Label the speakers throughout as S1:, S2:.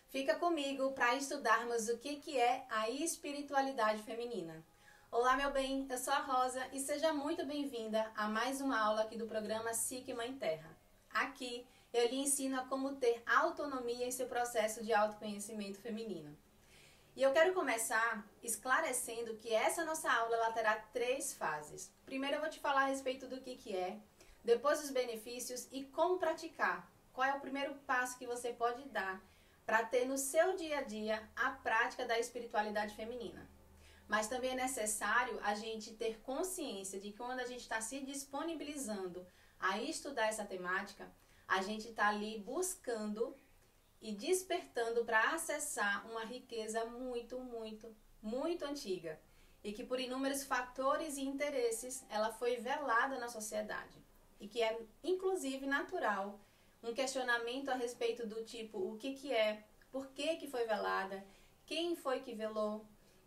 S1: Fica comigo para estudarmos o que é a espiritualidade feminina. Olá, meu bem, eu sou a Rosa e seja muito bem-vinda a mais uma aula aqui do programa SIC Mãe Terra. Aqui eu lhe ensino a como ter autonomia em seu processo de autoconhecimento feminino. E eu quero começar esclarecendo que essa nossa aula ela terá 3 fases. Primeiro eu vou te falar a respeito do que é, depois os benefícios e como praticar. Qual é o primeiro passo que você pode dar para ter no seu dia a dia a prática da espiritualidade feminina. Mas também é necessário a gente ter consciência de que quando a gente está se disponibilizando a estudar essa temática, a gente está ali buscando e despertando para acessar uma riqueza muito antiga e que por inúmeros fatores e interesses ela foi velada na sociedade e que é inclusive natural um questionamento a respeito do tipo o que é, por que foi velada, quem foi que velou.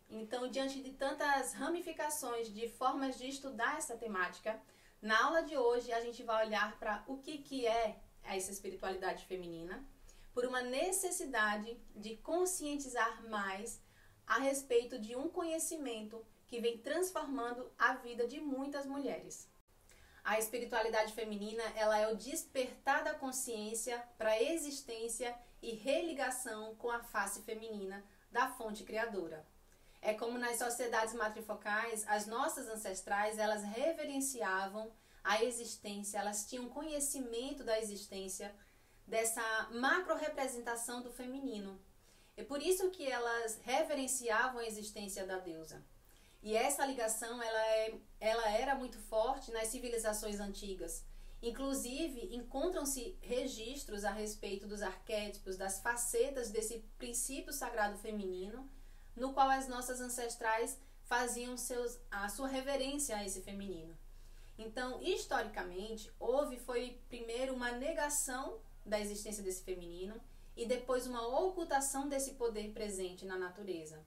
S1: Então, diante de tantas ramificações de formas de estudar essa temática, na aula de hoje a gente vai olhar para o que é essa espiritualidade feminina, por uma necessidade de conscientizar mais a respeito de um conhecimento que vem transformando a vida de muitas mulheres. A espiritualidade feminina, ela é o despertar da consciência para a existência e religação com a face feminina da fonte criadora. É como nas sociedades matrifocais, as nossas ancestrais, elas reverenciavam a existência, elas tinham conhecimento da existência dessa macro-representação do feminino. É por isso que elas reverenciavam a existência da deusa. E essa ligação ela era muito forte nas civilizações antigas. Inclusive, encontram-se registros a respeito dos arquétipos, das facetas desse princípio sagrado feminino, no qual as nossas ancestrais faziam a sua reverência a esse feminino. Então, historicamente, foi primeiro uma negação da existência desse feminino e depois uma ocultação desse poder presente na natureza,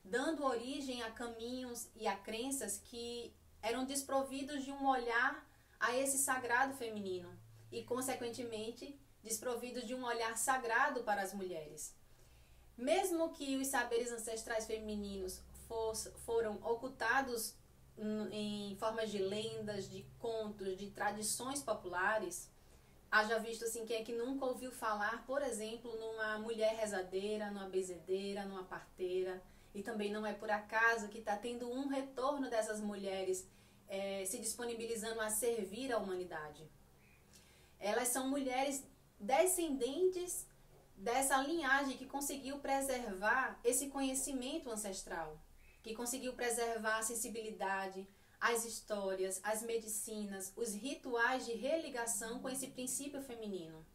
S1: dando origem a caminhos e a crenças que eram desprovidos de um olhar a esse sagrado feminino e, consequentemente, desprovidos de um olhar sagrado para as mulheres. Mesmo que os saberes ancestrais femininos foram ocultados em formas de lendas, de contos, de tradições populares, haja visto assim, quem é que nunca ouviu falar, por exemplo, numa mulher rezadeira, numa benzedeira, numa parteira. E também não é por acaso que está tendo um retorno dessas mulheres se disponibilizando a servir a humanidade. Elas são mulheres descendentes dessa linhagem que conseguiu preservar esse conhecimento ancestral, que conseguiu preservar a sensibilidade, as histórias, as medicinas, os rituais de religação com esse princípio feminino.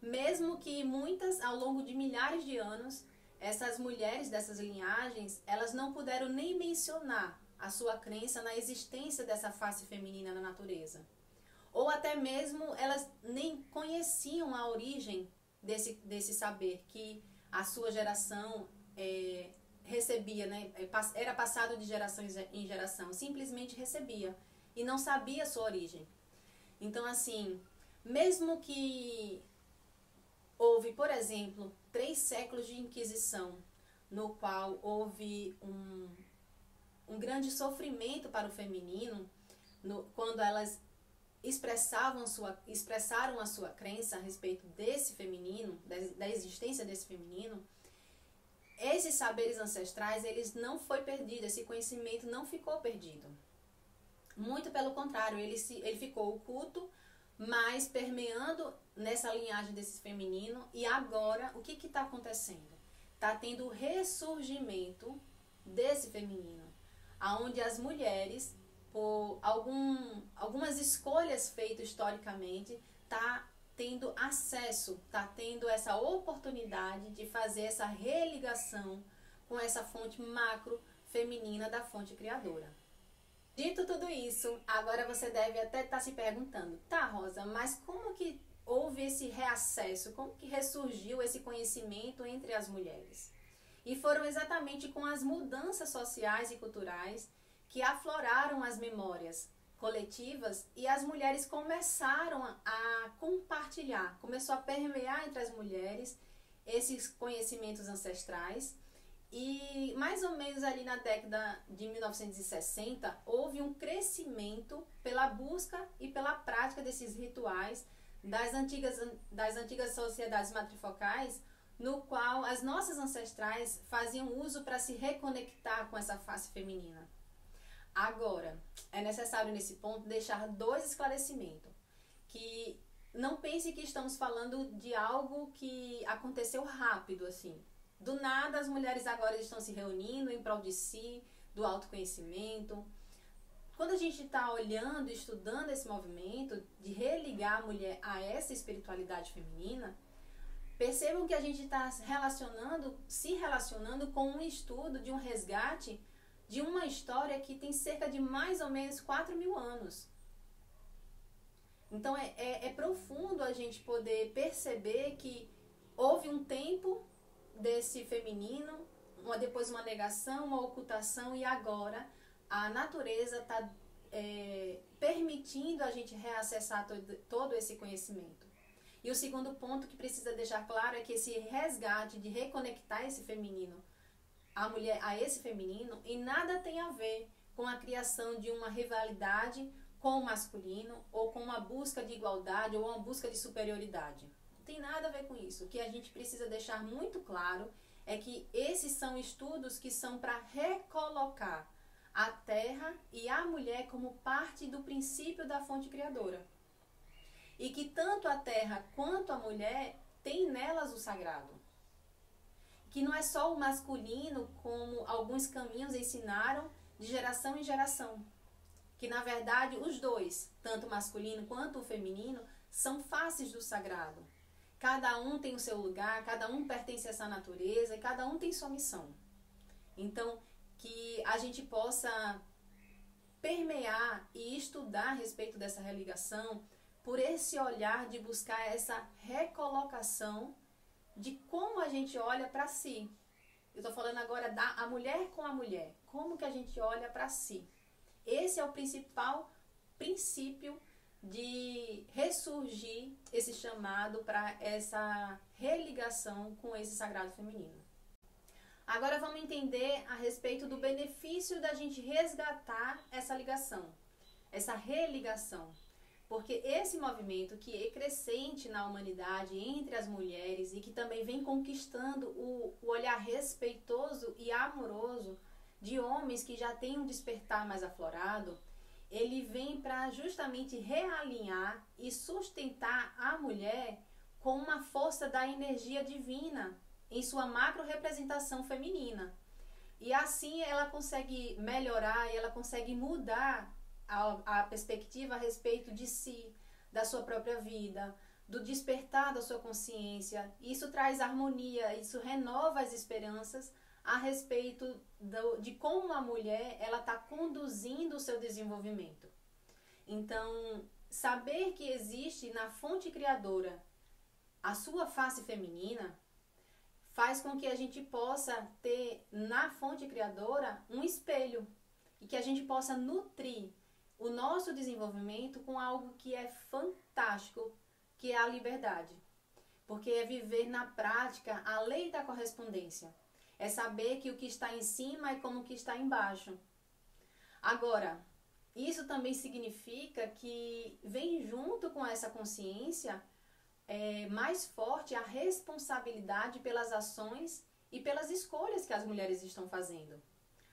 S1: Mesmo que muitas, ao longo de milhares de anos, essas mulheres dessas linhagens, elas não puderam nem mencionar a sua crença na existência dessa face feminina na natureza. Ou até mesmo elas nem conheciam a origem desse saber que a sua geração recebia, né? Era passado de geração em geração, simplesmente recebia e não sabia a sua origem. Então, assim, mesmo que houve, por exemplo, 3 séculos de Inquisição, no qual houve um grande sofrimento para o feminino, quando elas expressaram a sua crença a respeito desse feminino, da existência desse feminino, esses saberes ancestrais, eles não foi perdido, esse conhecimento não ficou perdido. Muito pelo contrário, ele ficou oculto, mas permeando nessa linhagem desse feminino. E agora, o que está acontecendo? Está tendo o ressurgimento desse feminino, onde as mulheres, por algumas escolhas feitas historicamente, está tendo acesso, está tendo essa oportunidade de fazer essa religação com essa fonte macro feminina da fonte criadora. Dito tudo isso, agora você deve até estar se perguntando, tá, Rosa, mas como que houve esse reacesso, como que ressurgiu esse conhecimento entre as mulheres? E foram exatamente com as mudanças sociais e culturais que afloraram as memórias coletivas e as mulheres começaram a compartilhar, começou a permear entre as mulheres esses conhecimentos ancestrais. E mais ou menos ali na década de 1960, houve um crescimento pela busca e pela prática desses rituais das antigas sociedades matrifocais, no qual as nossas ancestrais faziam uso para se reconectar com essa face feminina. Agora, é necessário nesse ponto deixar dois esclarecimentos. Que não pense que estamos falando de algo que aconteceu rápido, assim. Do nada as mulheres agora estão se reunindo em prol de si, do autoconhecimento. Quando a gente está olhando, estudando esse movimento de religar a mulher a essa espiritualidade feminina, percebam que a gente está se relacionando com um estudo de um resgate de uma história que tem cerca de mais ou menos 4.000 anos. Então é profundo a gente poder perceber que houve um tempo desse feminino, depois uma negação, uma ocultação, e agora a natureza está permitindo a gente reacessar todo esse conhecimento. E o segundo ponto que precisa deixar claro é que esse resgate de reconectar esse feminino, a mulher a esse feminino, em nada tem a ver com a criação de uma rivalidade com o masculino, ou com uma busca de igualdade, ou uma busca de superioridade. Não tem nada a ver com isso. O que a gente precisa deixar muito claro é que esses são estudos que são para recolocar a terra e a mulher como parte do princípio da fonte criadora. E que tanto a terra quanto a mulher têm nelas o sagrado. Que não é só o masculino, como alguns caminhos ensinaram, de geração em geração. Que na verdade os dois, tanto o masculino quanto o feminino, são faces do sagrado. Cada um tem o seu lugar, cada um pertence a essa natureza e cada um tem sua missão. Então, que a gente possa permear e estudar a respeito dessa religação por esse olhar de buscar essa recolocação de como a gente olha para si. Eu estou falando agora da mulher com a mulher. Como que a gente olha para si? Esse é o principal princípio de ressurgir esse chamado para essa religação com esse sagrado feminino. Agora vamos entender a respeito do benefício da gente resgatar essa ligação, essa religação. Porque esse movimento que é crescente na humanidade entre as mulheres e que também vem conquistando o olhar respeitoso e amoroso de homens que já têm um despertar mais aflorado, ele vem para justamente realinhar e sustentar a mulher com uma força da energia divina em sua macro representação feminina. E assim ela consegue melhorar e ela consegue mudar a perspectiva a respeito de si, da sua própria vida, do despertar da sua consciência. Isso traz harmonia, isso renova as esperanças a respeito de como a mulher está conduzindo o seu desenvolvimento. Então, saber que existe na fonte criadora a sua face feminina faz com que a gente possa ter na fonte criadora um espelho e que a gente possa nutrir o nosso desenvolvimento com algo que é fantástico, que é a liberdade. Porque é viver na prática a lei da correspondência. É saber que o que está em cima é como o que está embaixo. Agora, isso também significa que vem junto com essa consciência mais forte a responsabilidade pelas ações e pelas escolhas que as mulheres estão fazendo.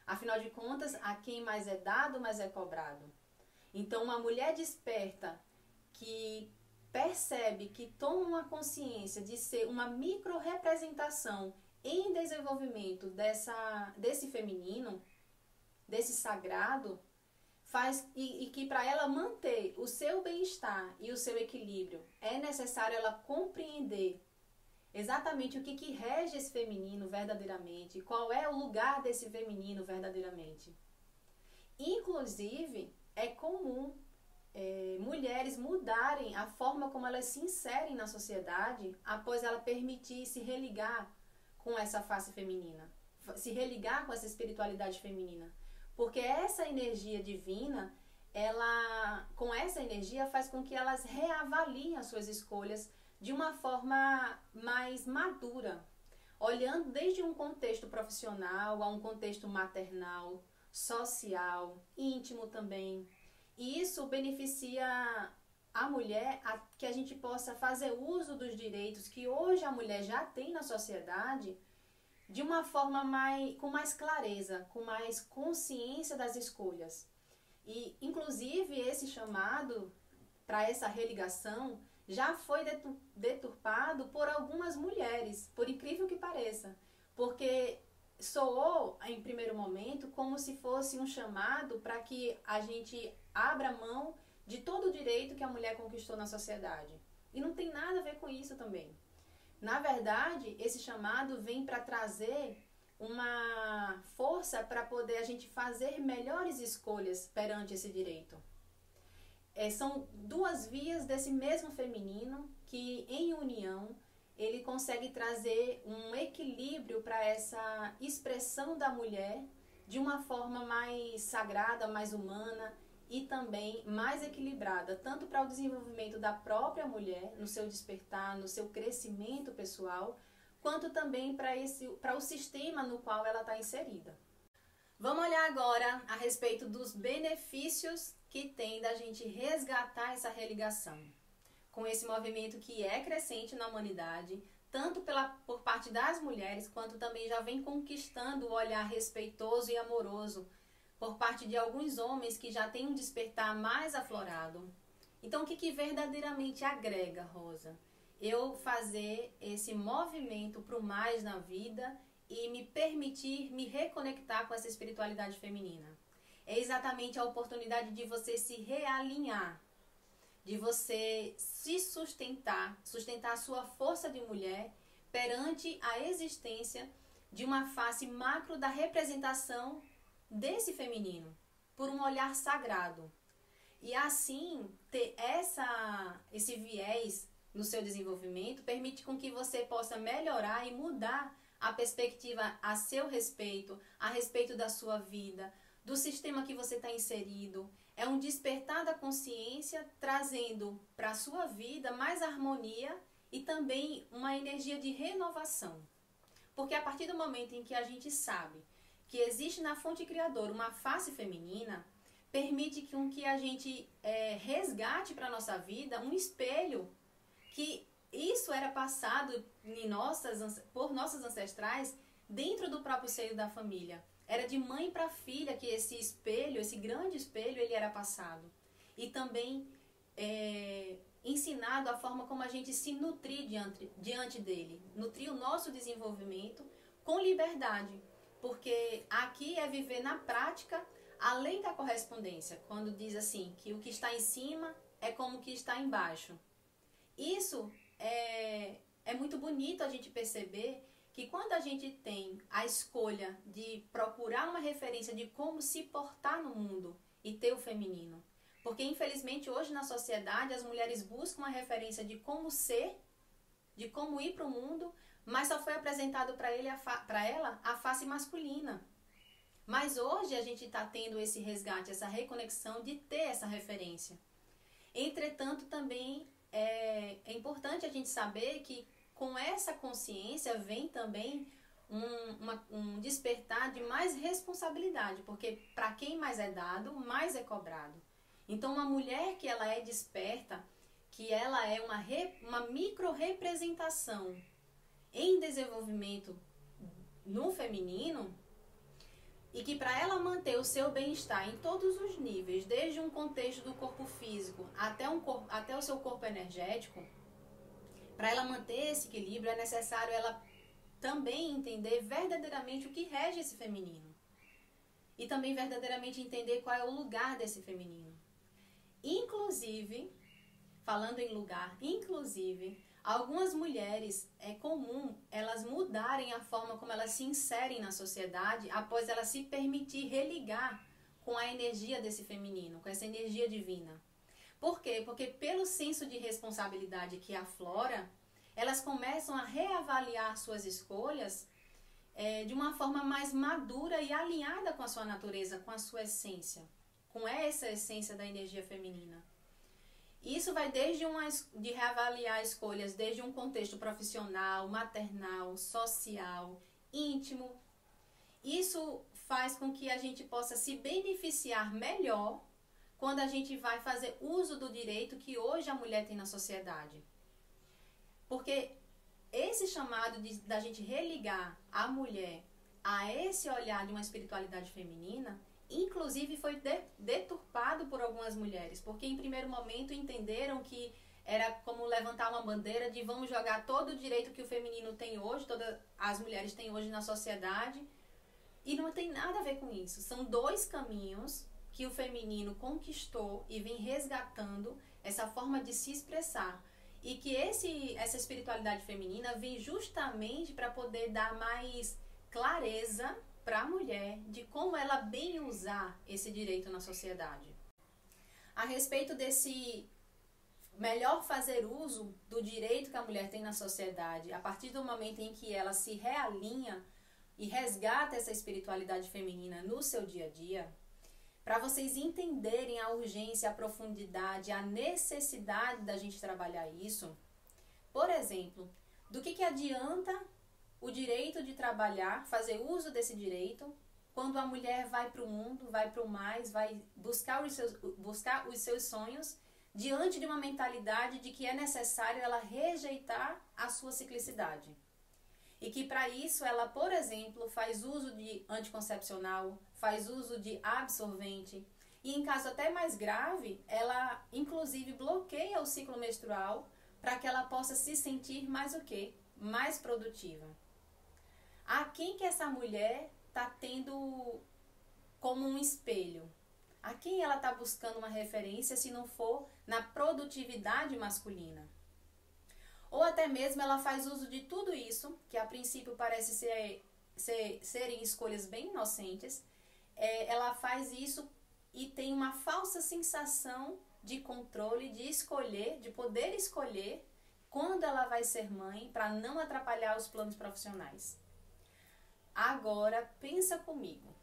S1: Afinal de contas, a quem mais é dado, mais é cobrado. Então, uma mulher desperta que percebe, que toma uma consciência de ser uma micro-representação em desenvolvimento desse feminino, desse sagrado, faz e que para ela manter o seu bem-estar e o seu equilíbrio, é necessário ela compreender exatamente o que rege esse feminino verdadeiramente, qual é o lugar desse feminino verdadeiramente. Inclusive, é comum mulheres mudarem a forma como elas se inserem na sociedade após ela permitir se religar com essa face feminina, se religar com essa espiritualidade feminina. Porque essa energia divina, com essa energia faz com que elas reavaliem as suas escolhas, de uma forma mais madura, olhando desde um contexto profissional a um contexto maternal, social, íntimo também. E isso beneficia a mulher a que a gente possa fazer uso dos direitos que hoje a mulher já tem na sociedade de uma forma com mais clareza, com mais consciência das escolhas. E, inclusive, esse chamado para essa religação já foi deturpado por algumas mulheres, por incrível que pareça, porque soou, em primeiro momento, como se fosse um chamado para que a gente abra mão de todo o direito que a mulher conquistou na sociedade. E não tem nada a ver com isso também. Na verdade, esse chamado vem para trazer uma força para poder a gente fazer melhores escolhas perante esse direito. São duas vias desse mesmo feminino que, em união, ele consegue trazer um equilíbrio para essa expressão da mulher de uma forma mais sagrada, mais humana e também mais equilibrada, tanto para o desenvolvimento da própria mulher, no seu despertar, no seu crescimento pessoal, quanto também para o sistema no qual ela está inserida. Vamos olhar agora a respeito dos benefícios que tem da gente resgatar essa religação com esse movimento que é crescente na humanidade, tanto por parte das mulheres, quanto também já vem conquistando o olhar respeitoso e amoroso por parte de alguns homens que já têm um despertar mais aflorado. Então, o que verdadeiramente agrega, Rosa? Eu fazer esse movimento para o mais na vida e me permitir me reconectar com essa espiritualidade feminina. É exatamente a oportunidade de você se realinhar, de você se sustentar a sua força de mulher perante a existência de uma face macro da representação desse feminino, por um olhar sagrado. E assim, ter esse viés no seu desenvolvimento permite com que você possa melhorar e mudar a perspectiva a seu respeito, a respeito da sua vida, do sistema que você está inserido. É um despertar da consciência, trazendo para a sua vida mais harmonia e também uma energia de renovação. Porque a partir do momento em que a gente sabe que existe na fonte criadora uma face feminina, permite que a gente resgate para a nossa vida um espelho, que isso era passado por nossas ancestrais dentro do próprio seio da família. Era de mãe para filha que esse espelho, esse grande espelho, ele era passado. E também ensinado a forma como a gente se nutrir diante dele. Nutrir o nosso desenvolvimento com liberdade. Porque aqui é viver na prática, além da correspondência. Quando diz assim, que o que está em cima é como o que está embaixo. Isso é muito bonito a gente perceber que quando a gente tem a escolha de procurar uma referência de como se portar no mundo e ter o feminino. Porque, infelizmente, hoje na sociedade as mulheres buscam uma referência de como ser, de como ir para o mundo, mas só foi apresentado para ela a face masculina. Mas hoje a gente está tendo esse resgate, essa reconexão de ter essa referência. Entretanto, também é importante a gente saber que com essa consciência vem também um despertar de mais responsabilidade, porque para quem mais é dado, mais é cobrado. Então, uma mulher que ela é desperta, que ela é uma micro-representação em desenvolvimento no feminino, e que para ela manter o seu bem-estar em todos os níveis, desde um contexto do corpo físico até o seu corpo energético, para ela manter esse equilíbrio é necessário ela também entender verdadeiramente o que rege esse feminino. E também verdadeiramente entender qual é o lugar desse feminino. Inclusive, falando em lugar, algumas mulheres é comum elas mudarem a forma como elas se inserem na sociedade após elas se permitir religar com a energia desse feminino, com essa energia divina. Por quê? Porque pelo senso de responsabilidade que aflora, elas começam a reavaliar suas escolhas de uma forma mais madura e alinhada com a sua natureza, com a sua essência, com essa essência da energia feminina. Isso vai de reavaliar escolhas desde um contexto profissional, maternal, social, íntimo. Isso faz com que a gente possa se beneficiar melhor quando a gente vai fazer uso do direito que hoje a mulher tem na sociedade. Porque esse chamado da gente religar a mulher a esse olhar de uma espiritualidade feminina, inclusive foi deturpado por algumas mulheres, porque em primeiro momento entenderam que era como levantar uma bandeira de vamos jogar todo o direito que o feminino tem hoje, todas as mulheres têm hoje na sociedade, e não tem nada a ver com isso. São dois caminhos que o feminino conquistou e vem resgatando essa forma de se expressar. E que essa espiritualidade feminina vem justamente para poder dar mais clareza para a mulher de como ela bem usar esse direito na sociedade. A respeito desse melhor fazer uso do direito que a mulher tem na sociedade, a partir do momento em que ela se realinha e resgata essa espiritualidade feminina no seu dia a dia, para vocês entenderem a urgência, a profundidade, a necessidade da gente trabalhar isso. Por exemplo, do que adianta o direito de trabalhar, fazer uso desse direito, quando a mulher vai para o mundo, vai para o mais, vai buscar os seus sonhos, diante de uma mentalidade de que é necessário ela rejeitar a sua ciclicidade. E que para isso ela, por exemplo, faz uso de anticoncepcional, faz uso de absorvente. E em caso até mais grave, ela inclusive bloqueia o ciclo menstrual para que ela possa se sentir mais o quê? Mais produtiva. A quem que essa mulher está tendo como um espelho? A quem ela está buscando uma referência se não for na produtividade masculina? Ou até mesmo ela faz uso de tudo isso, que a princípio parece serem escolhas bem inocentes, ela faz isso e tem uma falsa sensação de controle, de escolher, de poder escolher quando ela vai ser mãe, para não atrapalhar os planos profissionais. Agora, pensa comigo,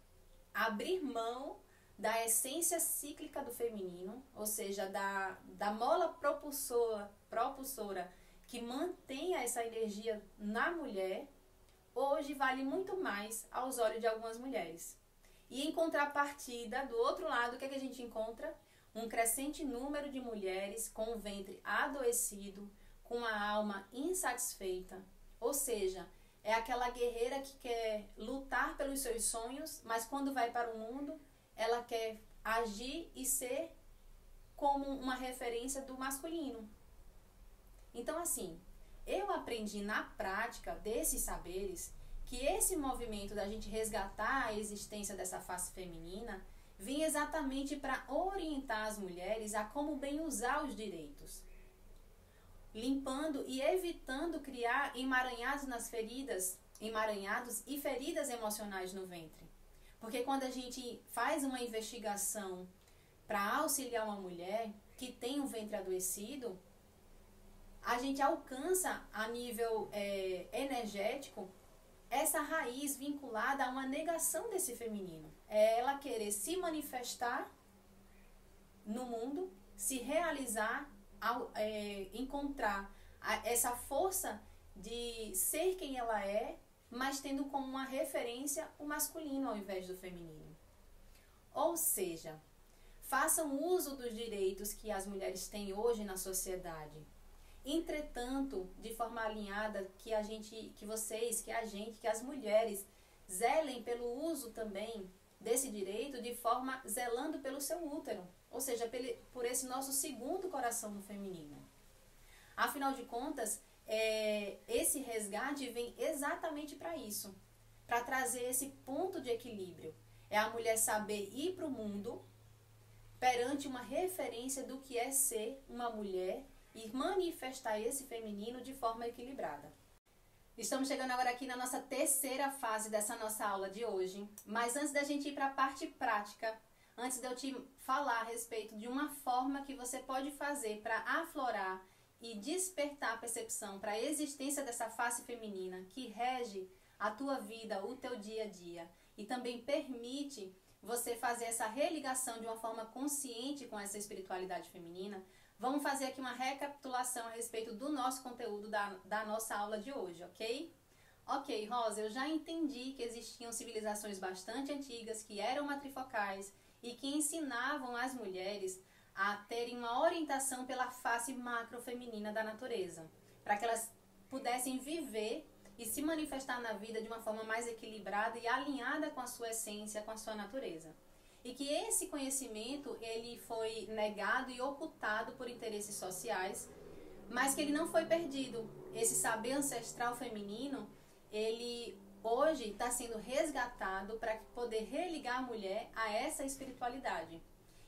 S1: abrir mão da essência cíclica do feminino, ou seja, da mola propulsora que mantenha essa energia na mulher, hoje vale muito mais aos olhos de algumas mulheres. E em contrapartida, do outro lado, o que a gente encontra? Um crescente número de mulheres com o ventre adoecido, com a alma insatisfeita, ou seja, é aquela guerreira que quer lutar pelos seus sonhos, mas quando vai para o mundo, ela quer agir e ser como uma referência do masculino. Então, assim, eu aprendi na prática desses saberes que esse movimento da gente resgatar a existência dessa face feminina vem exatamente para orientar as mulheres a como bem usar os direitos, limpando e evitando criar emaranhados e feridas emocionais no ventre. Porque quando a gente faz uma investigação para auxiliar uma mulher que tem um ventre adoecido, a gente alcança a nível energético essa raiz vinculada a uma negação desse feminino. É ela querer se manifestar no mundo, se realizar, encontrar essa força de ser quem ela é, mas tendo como uma referência o masculino ao invés do feminino. Ou seja, façam uso dos direitos que as mulheres têm hoje na sociedade. Entretanto, de forma alinhada, que as mulheres zelem pelo uso também desse direito de forma zelando pelo seu útero, ou seja, por esse nosso segundo coração no feminino. Afinal de contas, esse resgate vem exatamente para isso, para trazer esse ponto de equilíbrio. É a mulher saber ir para o mundo perante uma referência do que é ser uma mulher e manifestar esse feminino de forma equilibrada. Estamos chegando agora aqui na nossa terceira fase dessa nossa aula de hoje, mas antes da gente ir para a parte prática, antes de eu te falar a respeito de uma forma que você pode fazer para aflorar e despertar a percepção para a existência dessa face feminina que rege a tua vida, o teu dia a dia e também permite você fazer essa religação de uma forma consciente com essa espiritualidade feminina, Vamos fazer aqui uma recapitulação a respeito do nosso conteúdo da nossa aula de hoje, ok? Ok, Rosa, eu já entendi que existiam civilizações bastante antigas que eram matrifocais e que ensinavam as mulheres a terem uma orientação pela face macrofeminina da natureza, para que elas pudessem viver e se manifestar na vida de uma forma mais equilibrada e alinhada com a sua essência, com a sua natureza. E que esse conhecimento ele foi negado e ocultado por interesses sociais, mas que ele não foi perdido. Esse saber ancestral feminino, ele hoje está sendo resgatado para poder religar a mulher a essa espiritualidade.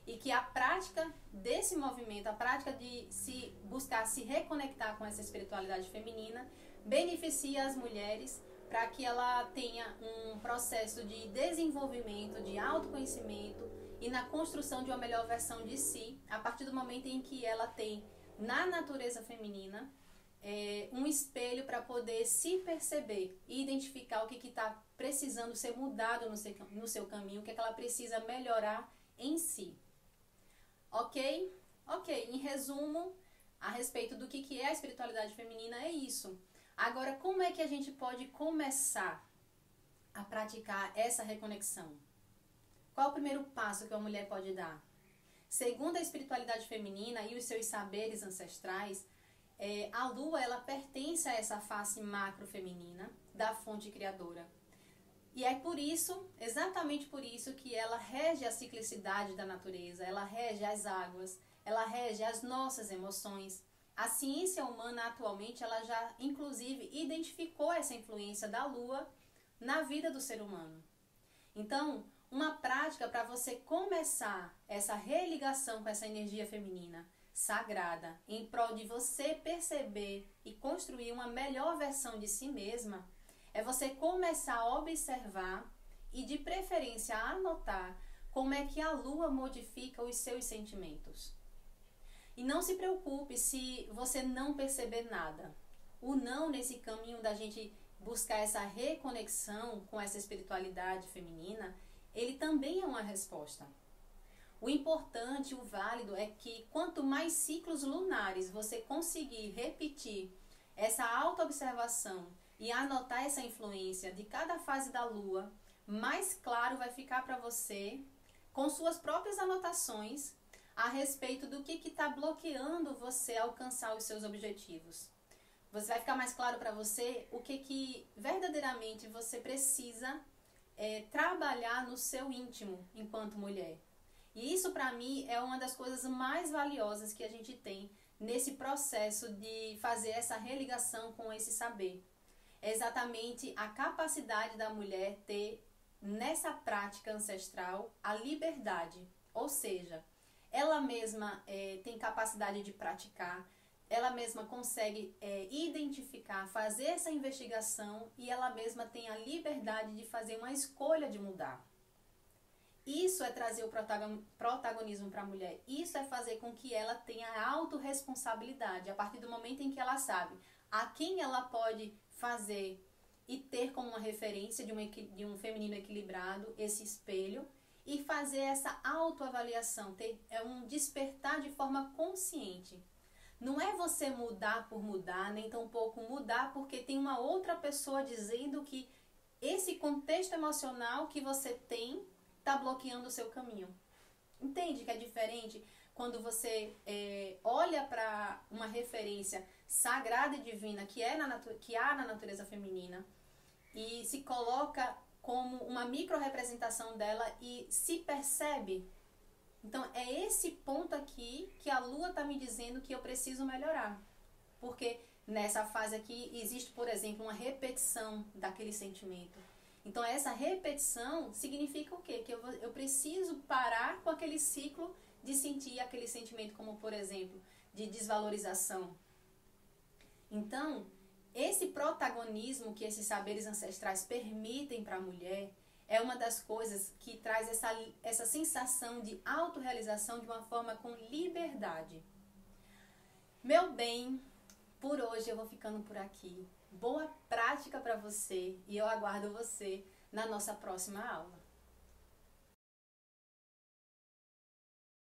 S1: E que a prática desse movimento, a prática de se buscar se reconectar com essa espiritualidade feminina, beneficia as mulheres para que ela tenha um processo de desenvolvimento, de autoconhecimento e na construção de uma melhor versão de si, a partir do momento em que ela tem na natureza feminina um espelho para poder se perceber e identificar o que está precisando ser mudado no seu caminho, o que ela precisa melhorar em si. Ok? Ok, em resumo, a respeito do que é a espiritualidade feminina, é isso. Agora, como é que a gente pode começar a praticar essa reconexão? Qual o primeiro passo que uma mulher pode dar? Segundo a espiritualidade feminina e os seus saberes ancestrais, a lua ela pertence a essa face macro-feminina da fonte criadora. E é por isso, exatamente por isso, que ela rege a ciclicidade da natureza, ela rege as águas, ela rege as nossas emoções. A ciência humana atualmente, ela já inclusive identificou essa influência da lua na vida do ser humano. Então, uma prática para você começar essa religação com essa energia feminina sagrada, em prol de você perceber e construir uma melhor versão de si mesma, é você começar a observar e de preferência a anotar como é que a lua modifica os seus sentimentos. E não se preocupe se você não perceber nada. O não nesse caminho da gente buscar essa reconexão com essa espiritualidade feminina, ele também é uma resposta. O importante, o válido é que quanto mais ciclos lunares você conseguir repetir essa autoobservação e anotar essa influência de cada fase da lua, mais claro vai ficar para você, com suas próprias anotações, a respeito do que está bloqueando você alcançar os seus objetivos. Você vai ficar mais claro para você o que verdadeiramente você precisa trabalhar no seu íntimo enquanto mulher. E isso para mim é uma das coisas mais valiosas que a gente tem nesse processo de fazer essa religação com esse saber. É exatamente a capacidade da mulher ter nessa prática ancestral a liberdade, ou seja, ela mesma tem capacidade de praticar, ela mesma consegue identificar, fazer essa investigação e ela mesma tem a liberdade de fazer uma escolha de mudar. Isso é trazer o protagonismo para a mulher, isso é fazer com que ela tenha a autorresponsabilidade, a partir do momento em que ela sabe a quem ela pode fazer e ter como uma referência de um feminino equilibrado, esse espelho, e fazer essa autoavaliação, ter um despertar de forma consciente. Não é você mudar por mudar, nem tampouco mudar porque tem uma outra pessoa dizendo que esse contexto emocional que você tem está bloqueando o seu caminho. Entende que é diferente quando você olha para uma referência sagrada e divina que há na natureza feminina e se coloca como uma micro-representação dela e se percebe. Então, é esse ponto aqui que a lua está me dizendo que eu preciso melhorar. Porque nessa fase aqui existe, por exemplo, uma repetição daquele sentimento. Então, essa repetição significa o quê? Que eu preciso parar com aquele ciclo de sentir aquele sentimento como, por exemplo, de desvalorização. Então, esse protagonismo que esses saberes ancestrais permitem para a mulher é uma das coisas que traz essa sensação de autorrealização de uma forma com liberdade. Meu bem, por hoje eu vou ficando por aqui. Boa prática para você e eu aguardo você na nossa próxima aula.